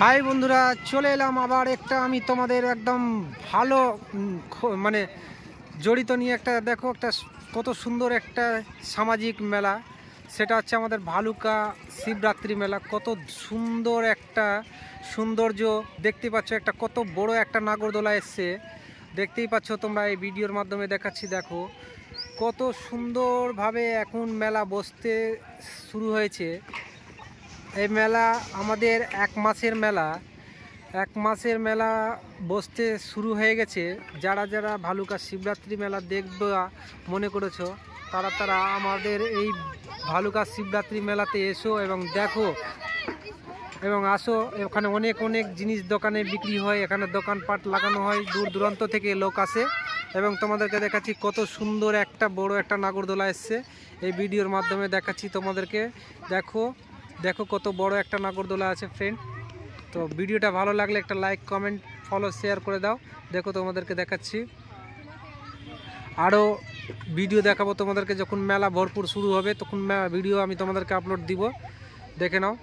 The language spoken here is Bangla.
হাই বন্ধুরা, চলে এলাম আবার একটা আমি তোমাদের একদম ভালো মানে জড়িত নিয়ে একটা দেখো একটা কত সুন্দর একটা সামাজিক মেলা। সেটা হচ্ছে আমাদের ভালুকা শিবরাত্রি মেলা। কত সুন্দর একটা সৌন্দর্য দেখতে পাচ্ছ, একটা কত বড় একটা নাগরদোলা এসছে, দেখতেই পাচ্ছ তোমরা। এই ভিডিওর মাধ্যমে দেখাচ্ছি, দেখো কত সুন্দরভাবে এখন মেলা বসতে শুরু হয়েছে। এই মেলা আমাদের এক মাসের মেলা বসতে শুরু হয়ে গেছে। যারা যারা ভালুকা শিবরাত্রি মেলা দেখবে মনে করেছো, তারা আমাদের এই ভালুকা শিবরাত্রি মেলাতে এসো এবং দেখো এবং আসো। এখানে অনেক জিনিস দোকানে বিক্রি হয়, এখানে দোকানপাট লাগানো হয়, দূর দূরান্ত থেকে লোক আসে। এবং তোমাদেরকে দেখাচ্ছি কত সুন্দর একটা বড় একটা নাগরদোলা এসছে। এই ভিডিওর মাধ্যমে দেখাচ্ছি তোমাদেরকে। দেখো কত বড় একটা নাগরদোলা আছে ফ্রেন্ড। তো ভিডিওটা ভালো লাগলে একটা লাইক, কমেন্ট, ফলো, শেয়ার করে দাও। দেখো তোমাদেরকে দেখাচ্ছি, আরও ভিডিও দেখাবো তোমাদেরকে। যখন মেলা ভরপুর শুরু হবে তখন ভিডিও আমি তোমাদেরকে আপলোড দিব, দেখে নাও।